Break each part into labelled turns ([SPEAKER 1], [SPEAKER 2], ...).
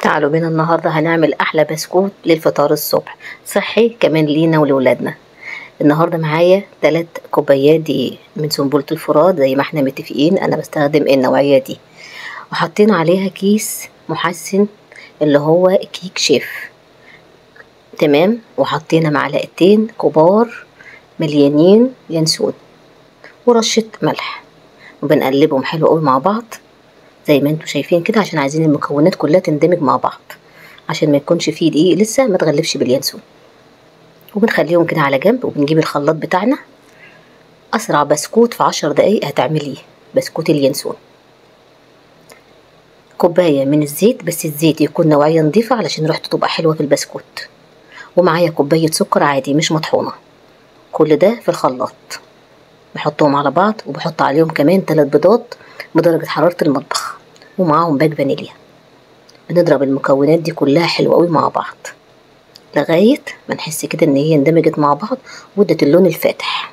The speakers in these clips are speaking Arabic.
[SPEAKER 1] تعالوا بينا النهاردة هنعمل أحلى بسكوت للفطار الصبح، صحي كمان لينا ولولادنا. النهاردة معايا 3 كوبايات دقيق من سنبلة الفرات زي ما احنا متفقين، أنا بستخدم النوعية دي، وحطينا عليها كيس محسن اللي هو كيك شيف، تمام. وحطينا معلقتين كبار مليانين ينسون ورشة ملح، وبنقلبهم حلو قوي مع بعض زي ما انتوا شايفين كده، عشان عايزين المكونات كلها تندمج مع بعض، عشان ما يكونش فيه دقيق لسه ما تغلفش باليانسون. وبنخليهم كده على جنب، وبنجيب الخلاط بتاعنا. اسرع بسكوت في 10 دقايق هتعمليه بسكوت اليانسون. كوبايه من الزيت، بس الزيت يكون نوعيه نظيفه علشان ريحته تبقى حلوه في البسكوت. ومعايا كوبايه سكر عادي مش مطحونه. كل ده في الخلاط بحطهم على بعض، وبحط عليهم كمان 3 بيضات بدرجه حراره المطبخ، ومعاهم باك فانيليا. بنضرب المكونات دي كلها حلوه قوي مع بعض لغايه ما نحس كده ان هي اندمجت مع بعض وادت اللون الفاتح.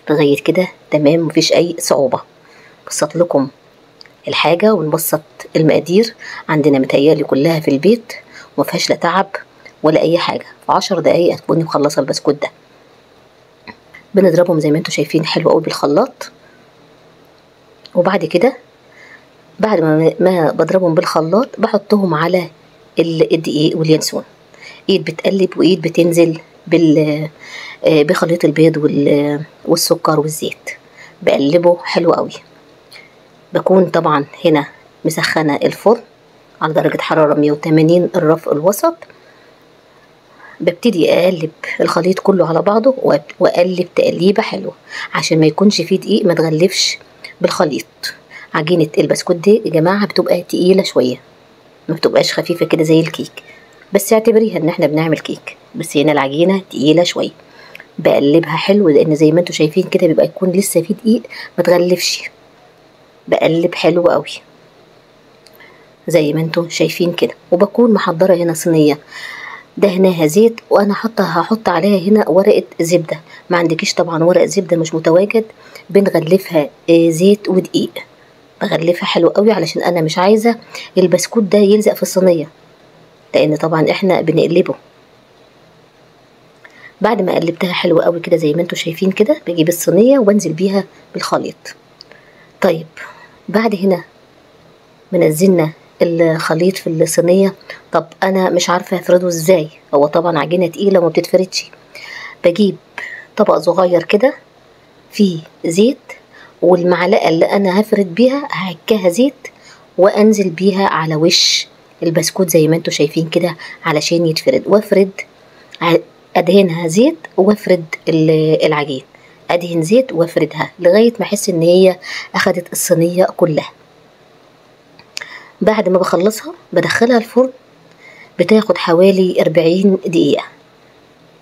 [SPEAKER 1] لغايه كده تمام، مفيش اي صعوبه. بسط لكم الحاجه ونبسط المقادير عندنا، متهيالي كلها في البيت ومفيهاش لا تعب ولا اي حاجه. في 10 دقايق هتكوني مخلصه البسكوت ده. بنضربهم زي ما انتوا شايفين حلو قوي بالخلاط. وبعد كده بعد ما بضربهم بالخلاط بحطهم على الدقيق واليانسون، ايد بتقلب وايد بتنزل بخليط البيض والسكر والزيت، بقلبه حلو قوي. بكون طبعا هنا مسخنه الفرن على درجه حراره 180 الرف الوسط. ببتدي اقلب الخليط كله على بعضه، واقلب تقليبه حلوه عشان ما يكونش فيه دقيق ما تغلفش بالخليط. عجينه البسكوت دي يا جماعه بتبقى تقيله شويه، ما بتبقاش خفيفه كده زي الكيك، بس اعتبريها ان احنا بنعمل كيك، بس هنا العجينه تقيله شويه. بقلبها حلو لان زي ما انتوا شايفين كده بيبقى يكون لسه فيه دقيق ما تغلفش. بقلب حلو قوي زي ما انتوا شايفين كده. وبكون محضره هنا صينيه دهناها زيت، وانا هحط عليها هنا ورقه زبده. ما عندكيش طبعا ورق زبده مش متواجد، بنغلفها زيت ودقيق. بغلفها حلو قوي علشان انا مش عايزه البسكوت ده يلزق في الصينيه، لان طبعا احنا بنقلبه. بعد ما قلبتها حلو قوي كده زي ما انتوا شايفين كده، بجيب الصينيه وبنزل بيها بالخليط. طيب بعد هنا منزلنا الخليط في الصينيه. طب انا مش عارفه افرده ازاي، هو طبعا عجينه تقيله وما بتتفردش. بجيب طبق صغير كده فيه زيت، والمعلقه اللي انا هفرد بيها هحكها زيت، وانزل بيها على وش البسكوت زي ما انتوا شايفين كده علشان يتفرد. وافرد ادهنها زيت وافرد العجين، ادهن زيت وافردها لغايه ما احس ان هي اخدت الصينيه كلها. بعد ما بخلصها بدخلها الفرن، بتاخد حوالي 40 دقيقه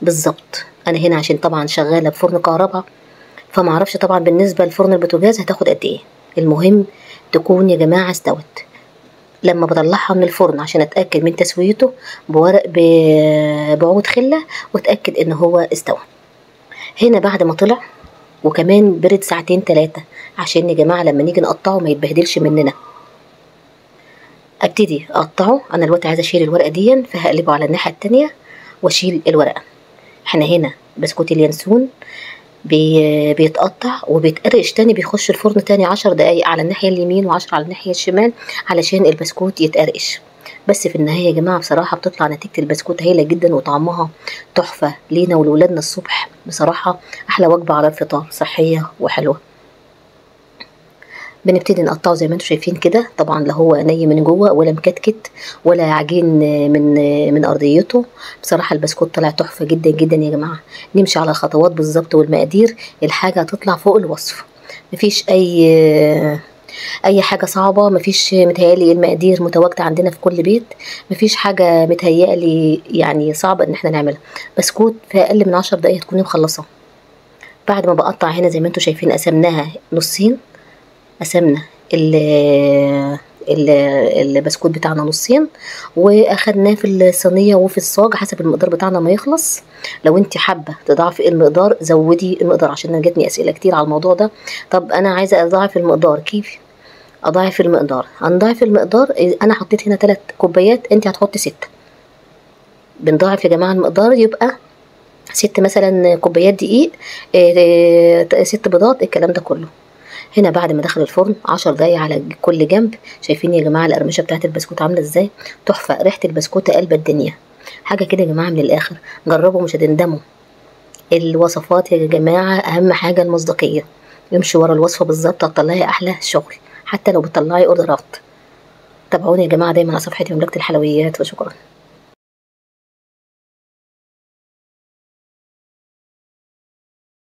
[SPEAKER 1] بالظبط. انا هنا عشان طبعا شغاله بفرن كهرباء، فما اعرفش طبعا بالنسبه لفرن البوتاجاز هتاخد قد ايه. المهم تكون يا جماعه استوت. لما بطلعها من الفرن عشان اتاكد من تسويته بعود خله واتاكد ان هو استوى. هنا بعد ما طلع وكمان برد ساعتين 3 عشان يا جماعه لما نيجي نقطعه ما يتبهدلش مننا. ابتدي اقطعه. انا دلوقتي عايزه اشيل الورقه دي، فهقلبه على الناحيه التانية واشيل الورقه. احنا هنا بسكوت اليانسون بيتقطع وبيتقرقش تاني، بيخش الفرن تاني 10 دقايق على الناحيه اليمين و10 على الناحيه الشمال علشان البسكوت يتقرقش. بس في النهايه يا جماعه بصراحه بتطلع نتيجه البسكوت هايله جدا، وطعمها تحفه لينا ولولادنا الصبح. بصراحه احلى وجبه على الفطار، صحيه وحلوه. بنبتدي نقطعه زي ما انتم شايفين كده. طبعا لا هو ني من جوه ولا مكتكت ولا عجين من ارضيته. بصراحه البسكوت طلع تحفه جدا جدا يا جماعه. نمشي على الخطوات بالظبط والمقادير، الحاجه هتطلع فوق الوصف. مفيش اي حاجه صعبه، مفيش. متهيالي المقادير متواجده عندنا في كل بيت، مفيش حاجه متهيالي يعني صعبه ان احنا نعملها. بسكوت في اقل من 10 دقايق تكوني مخلصه. بعد ما بقطع هنا زي ما انتم شايفين قسمناها نصين، قسمنا البسكوت بتاعنا نصين، واخدناه في الصينيه وفي الصاج حسب المقدار بتاعنا ما يخلص. لو انت حابه تضاعفي المقدار زودي المقدار، عشان انا جاتني اسئله كتير على الموضوع ده. طب انا عايزه اضاعف المقدار كيف؟ اضاعف المقدار، هنضاعف المقدار. انا حطيت هنا 3 كوبايات، انت هتحطي 6. بنضاعف يا جماعه المقدار، يبقى 6 مثلا كوبايات دقيق، 6 بيضات، الكلام ده كله. هنا بعد ما دخل الفرن 10 دقايق على كل جنب. شايفين يا جماعه القرمشه بتاعت البسكوت عامله ازاي؟ تحفه، ريحه البسكوت قلب الدنيا. حاجه كده يا جماعه من الاخر، جربوا مش هتندموا. الوصفات يا جماعه اهم حاجه المصداقيه، امشي ورا الوصفه بالظبط هتطلعي احلى شغل، حتى لو بتطلعي اوردرات. تابعوني يا جماعه دايما على صفحتي مملكه الحلويات، وشكرا.